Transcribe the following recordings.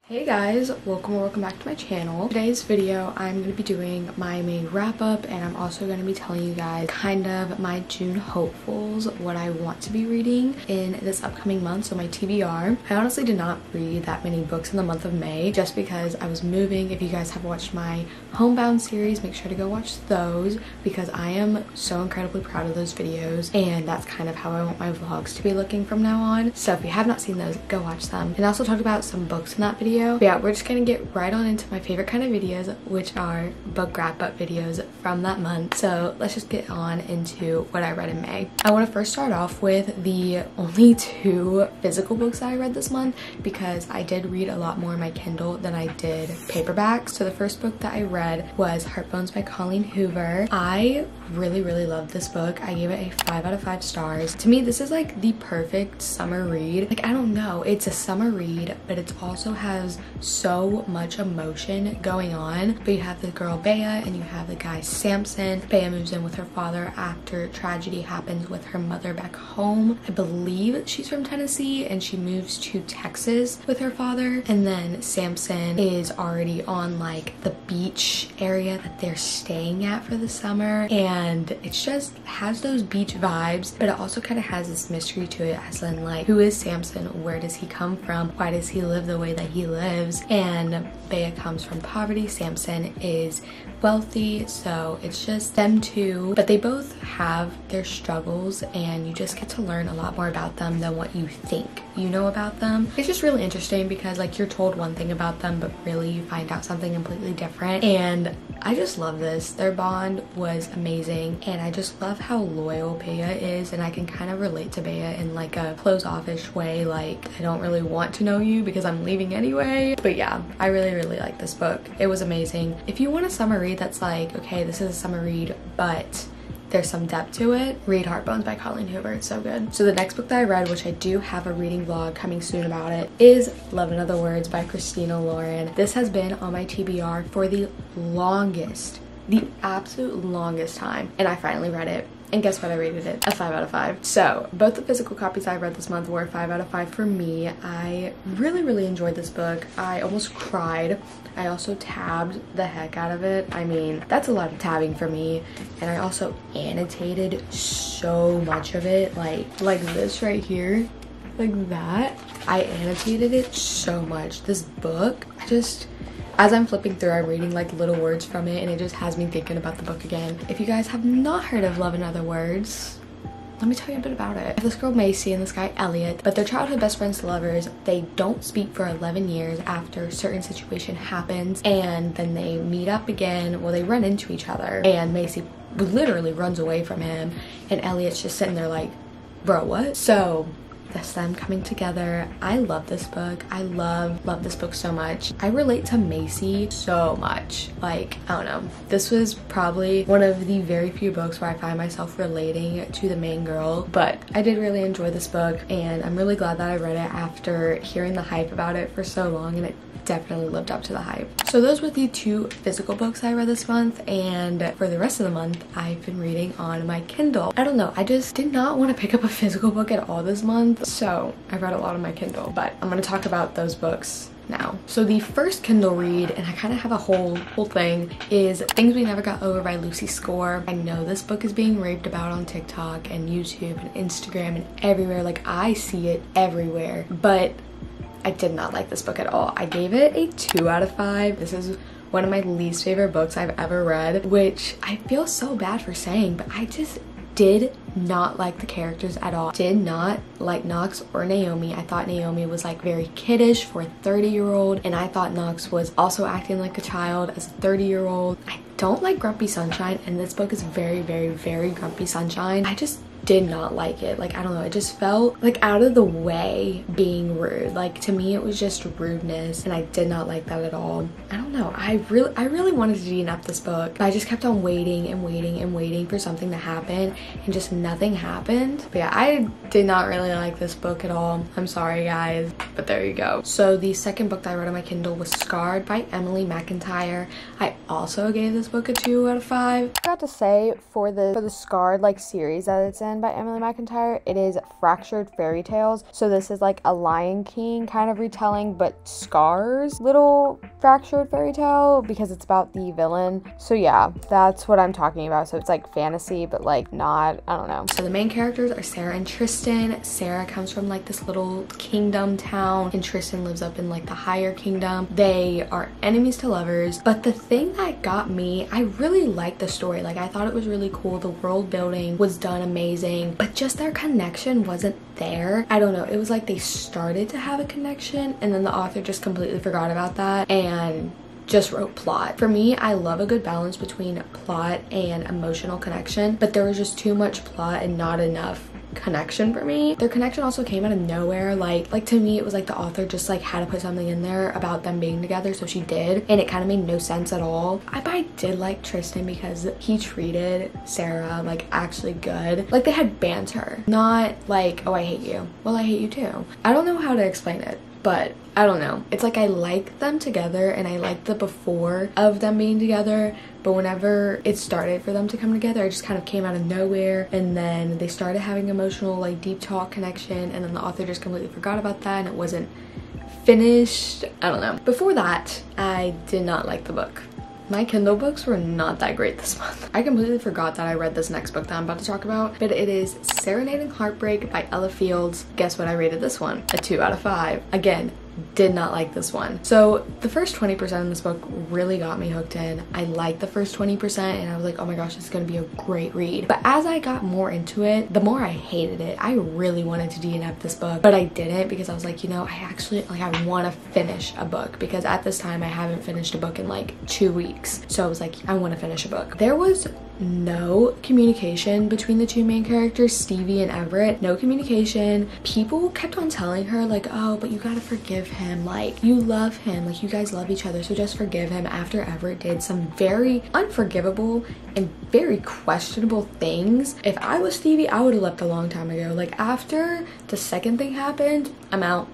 Hey guys, welcome back to my channel. Today's video I'm going to be doing my May wrap up, and I'm also going to be telling you guys kind of my June hopefuls, what I want to be reading in this upcoming month, so my TBR. I honestly did not read that many books in the month of May just because I was moving. If you guys have watched my Homebound series, make sure to go watch those because I am so incredibly proud of those videos, and that's kind of how I want my vlogs to be looking from now on. So if you have not seen those, go watch them. And I also talked about some books in that video. But yeah, we're just gonna get right on into my favorite kind of videos, which are book wrap up videos from that month. So let's just get on into what I read in May. I want to first start off with the only 2 physical books that I read this month because I did read a lot more in my Kindle than I did paperbacks. So the first book that I read was Heartbones by Colleen Hoover. I really loved this book. I gave it a 5 out of 5 stars. To me, this is like the perfect summer read. Like, I don't know, it's a summer read, but it also has so much emotion going on. But you have the girl Bea and you have the guy Samson. Bea moves in with her father after tragedy happens with her mother back home. I believe she's from Tennessee, and she moves to Texas with her father. And then Samson is already on like the beach area that they're staying at for the summer, and it's just has those beach vibes, but it also kind of has this mystery to it, as in like, who is Samson? Where does he come from? Why does he live the way that he lives? And Bea comes from poverty, Samson is wealthy, so it's just them two, but they both have their struggles, and you just get to learn a lot more about them than what you think you know about them. It's just really interesting because like you're told one thing about them, but really you find out something completely different. And I just love this. Their bond was amazing, and I just love how loyal Bea is, and I can kind of relate to Bea in like a close offish way, like I don't really want to know you because I'm leaving anyway. But yeah, I really like this book. It was amazing. If you want a summer read that's like, okay, this is a summer read but there's some depth to it, read Heartbones by Colleen Hoover. It's so good. So the next book that I read, which I do have a reading vlog coming soon about it, is Love in Other Words by Christina Lauren. This has been on my TBR for the longest, the absolute longest time, and I finally read it. And guess what? I rated it a 5 out of 5. So both the physical copies I read this month were a 5 out of 5 for me. I really enjoyed this book. I almost cried. I also tabbed the heck out of it. I mean, that's a lot of tabbing for me. And I also annotated so much of it, like this right here, like that. I annotated it so much. This book, as I'm flipping through, I'm reading like little words from it, and it just has me thinking about the book again. If you guys have not heard of Love in Other Words, let me tell you a bit about it. This girl Macy and this guy Elliot, but they're childhood best friends to lovers. They don't speak for 11 years after a certain situation happens, and then they meet up again. Well, they run into each other, and Macy literally runs away from him, and Elliot's just sitting there like, bro, what? So that's them coming together. I love this book. I love this book so much. I relate to Macy so much. Like, I don't know, this was probably one of the very few books where I find myself relating to the main girl, but I did really enjoy this book, and I'm really glad that I read it after hearing the hype about it for so long, and it definitely lived up to the hype. So those were the 2 physical books I read this month, and for the rest of the month I've been reading on my Kindle. I don't know, I just did not want to pick up a physical book at all this month, so I read a lot on my Kindle, but I'm going to talk about those books now. So the first Kindle read, and I kind of have a whole thing, is Things We Never Got Over by Lucy Score. I know this book is being raved about on TikTok and YouTube and Instagram and everywhere. Like, I see it everywhere, but I did not like this book at all. I gave it a 2 out of 5. This is one of my least favorite books I've ever read, which I feel so bad for saying, but I just did not like the characters at all. Did not like Knox or Naomi. I thought Naomi was like very kiddish for a 30-year-old, and I thought Knox was also acting like a child as a 30-year-old. I don't like Grumpy Sunshine, and this book is very Grumpy Sunshine. I just did not like it. Like, I don't know, it just felt like out of the way being rude. Like, to me it was just rudeness, and I did not like that at all. I don't know, I really wanted to DNF this book, but I just kept on waiting and waiting for something to happen, and just nothing happened. But yeah, I did not really like this book at all. I'm sorry guys, but there you go. So the second book that I read on my Kindle was Scarred by Emily McIntyre. I also gave this book a 2 out of 5. I forgot to say, for the Scarred like series that it's in, again by Emily McIntyre. It is Fractured Fairy Tales. So this is like a Lion King kind of retelling, but Scar's little fractured fairy tale because it's about the villain. So yeah, that's what I'm talking about. So it's like fantasy, but like not, I don't know. So the main characters are Sarah and Tristan. Sarah comes from like this little kingdom town and Tristan lives up in like the higher kingdom. They are enemies to lovers, but the thing that got me, I really liked the story. Like I thought it was really cool. The world building was done amazing, but just their connection wasn't there. I don't know, it was like they started to have a connection and then the author just completely forgot about that and just wrote plot. For me, I love a good balance between plot and emotional connection, but there was just too much plot and not enough connection for me. Their connection also came out of nowhere. Like to me, it was like the author just like had to put something in there about them being together, so she did, and it kind of made no sense at all. I did like Tristan because he treated Sarah like actually good. Like they had banter, not like, oh I hate you, well I hate you too. I don't know how to explain it, but I don't know. It's like I like them together and I like the before of them being together, but whenever it started for them to come together, it just kind of came out of nowhere, and then they started having emotional like deep talk connection, and then the author just completely forgot about that and it wasn't finished. I don't know. Before that, I did not like the book. My Kindle books were not that great this month. I completely forgot that I read this next book that I'm about to talk about, but it is Serenading Heartbreak by Ella Fields. Guess what I rated this one? A 2 out of 5. Again, did not like this one. So the first 20% of this book really got me hooked in. I liked the first 20% and I was like, oh my gosh, this is gonna be a great read. But as I got more into it, the more I hated it. I really wanted to DNF this book, but I didn't because I was like, you know, I actually like, I want to finish a book because at this time I haven't finished a book in like 2 weeks. So I was like, I want to finish a book. There was no communication between the two main characters, Stevie and Everett. No communication. People kept on telling her like, oh, but you gotta forgive him, like you love him, like you guys love each other, so just forgive him, after Everett did some very unforgivable and very questionable things. If I was Stevie, I would have left a long time ago. Like after the second thing happened, I'm out.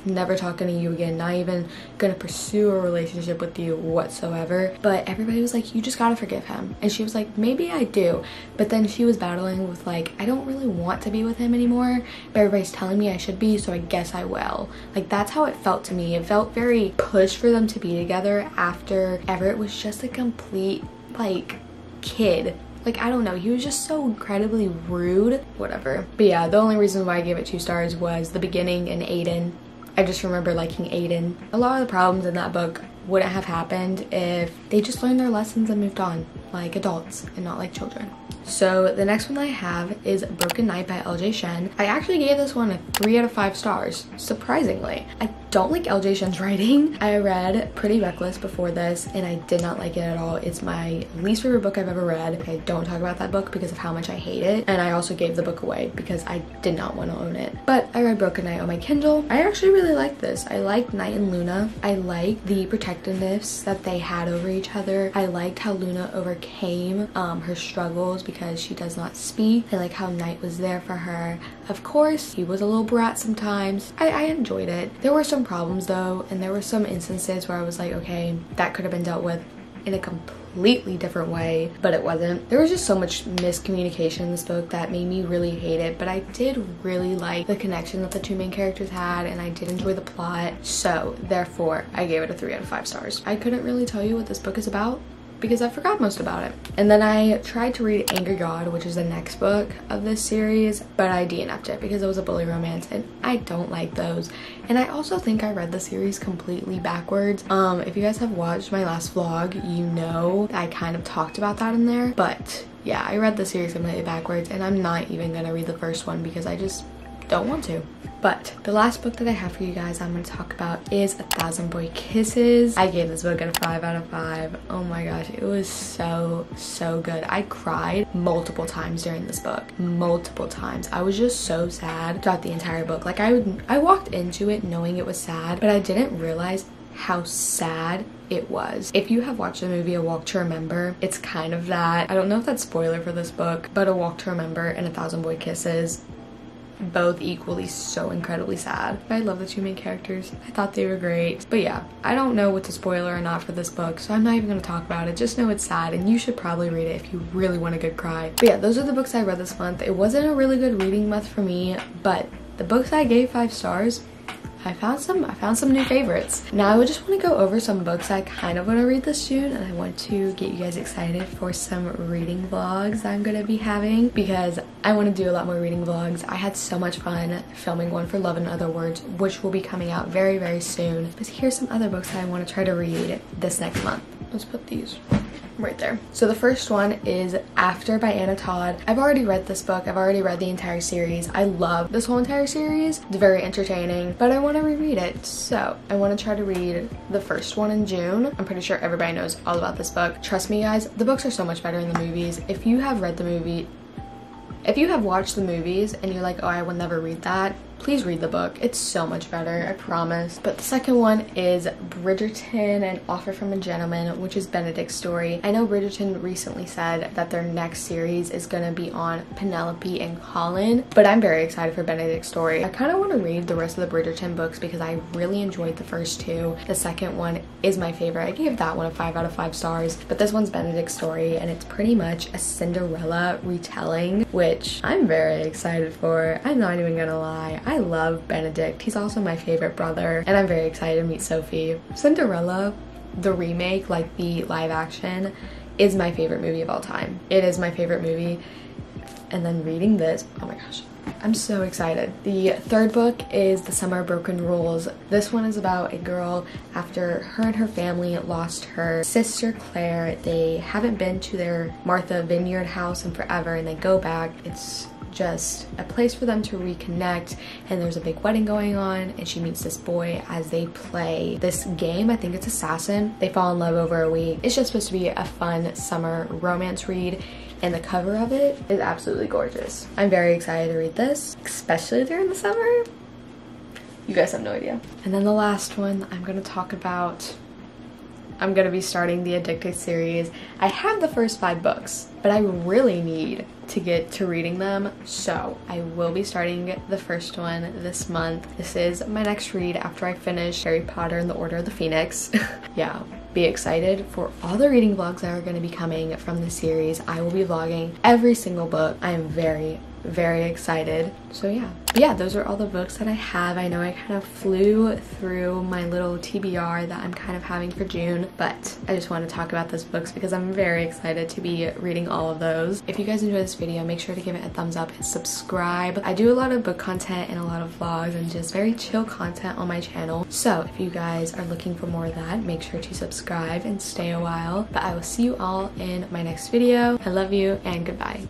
Never talking to you again, not even gonna pursue a relationship with you whatsoever. But everybody was like, you just gotta forgive him, and she was like, maybe I do. But then she was battling with like, I don't really want to be with him anymore, but everybody's telling me I should be, so I guess I will. Like that's how it felt to me. It felt very pushed for them to be together after Everett was just a complete like kid. Like, I don't know, he was just so incredibly rude. Whatever. But yeah, the only reason why I gave it 2 stars was the beginning and Aiden. I just remember liking Aiden. A lot of the problems in that book wouldn't have happened if they just learned their lessons and moved on like adults and not like children. So the next one I have is Broken Night by LJ Shen. I actually gave this one a 3 out of 5 stars, surprisingly. I don't like LJ Shen's writing. I read Pretty Reckless before this and I did not like it at all. It's my least favorite book I've ever read. I don't talk about that book because of how much I hate it, and I also gave the book away because I did not want to own it. But I read Broken Night on my Kindle. I actually really liked this. I liked Night and Luna. I liked the protectiveness that they had over each other. I liked how Luna overcame her struggles because she does not speak. I like how Night was there for her. Of course, he was a little brat sometimes. I enjoyed it. There were some problems though, and there were some instances where I was like, okay, that could have been dealt with in a completely different way, but it wasn't. There was just so much miscommunication in this book that made me really hate it, but I did really like the connection that the two main characters had, and I did enjoy the plot, so therefore I gave it a 3 out of 5 stars. I couldn't really tell you what this book is about because I forgot most about it. And then I tried to read Angry God, which is the next book of this series, but I DNF'd it because it was a bully romance and I don't like those. And I also think I read the series completely backwards. If you guys have watched my last vlog, you know I kind of talked about that in there, but yeah, I read the series completely backwards and I'm not even gonna read the first one because I just don't want to. But the last book that I have for you guys I'm going to talk about is 1,000 Boy Kisses. I gave this book a 5 out of 5. Oh my gosh, it was so good. I cried multiple times during this book. Multiple times. I was just so sad throughout the entire book. Like I walked into it knowing it was sad, but I didn't realize how sad it was. If you have watched the movie A Walk to Remember, it's kind of that. I don't know if that's spoiler for this book, but A Walk to Remember and 1,000 Boy Kisses both equally so incredibly sad. But I love the two main characters. I thought they were great. But yeah, I don't know what's a spoiler or not for this book, so I'm not even gonna talk about it. Just know it's sad and you should probably read it if you really want a good cry. But yeah, those are the books I read this month. It wasn't a really good reading month for me, but the books I gave 5 stars, I found some new favorites. Now I just want to go over some books I kind of want to read this June, and I want to get you guys excited for some reading vlogs I'm going to be having, because I want to do a lot more reading vlogs. I had so much fun filming one for Love in Other Words, which will be coming out very, very soon. But here's some other books I want to try to read this next month. Let's put these right there. So the first one is After by Anna Todd. I've already read this book. I've already read the entire series. I love this whole entire series. It's very entertaining, but I want to reread it. So I want to try to read the first one in June. I'm pretty sure everybody knows all about this book. Trust me guys, the books are so much better than the movies. If you have read the movie, if you have watched the movies and you're like, oh, I will never read that, please read the book. It's so much better, I promise. But the second one is Bridgerton, An Offer from a Gentleman, which is Benedict's story. I know Bridgerton recently said that their next series is gonna be on Penelope and Colin, but I'm very excited for Benedict's story. I kind of want to read the rest of the Bridgerton books because I really enjoyed the first 2. The second one is my favorite. I gave that one a 5 out of 5 stars, but this one's Benedict's story, and it's pretty much a Cinderella retelling, which I'm very excited for. I'm not even gonna lie. I love Benedict. He's also my favorite brother, and I'm very excited to meet Sophie. Cinderella, the remake, like the live action, is my favorite movie of all time. It is my favorite movie. And then reading this, oh my gosh, I'm so excited. The third book is The Summer Broken Rules. This one is about a girl after her and her family lost her sister Claire. They haven't been to their Martha Vineyard house in forever, and they go back. It's just a place for them to reconnect, and there's a big wedding going on, and she meets this boy as they play this game. I think it's Assassin. They fall in love over a week. It's just supposed to be a fun summer romance read, and the cover of it is absolutely gorgeous. I'm very excited to read this, especially during the summer. You guys have no idea. And then the last one I'm gonna talk about, I'm gonna be starting the Addicted series. I have the first 5 books, but I really need to get to reading them, so I will be starting the first one this month. This is my next read after I finish Harry Potter and the Order of the Phoenix. Yeah, be excited for all the reading vlogs that are going to be coming from the series. I will be vlogging every single book. I am very, very excited. So yeah, those are all the books that I have. I know I kind of flew through my little TBR that I'm kind of having for June, but I just want to talk about those books because I'm very excited to be reading all of those. If you guys enjoyed this video, make sure to give it a thumbs up and subscribe. I do a lot of book content and a lot of vlogs and just very chill content on my channel. So if you guys are looking for more of that, make sure to subscribe and stay a while. But I will see you all in my next video. I love you and goodbye.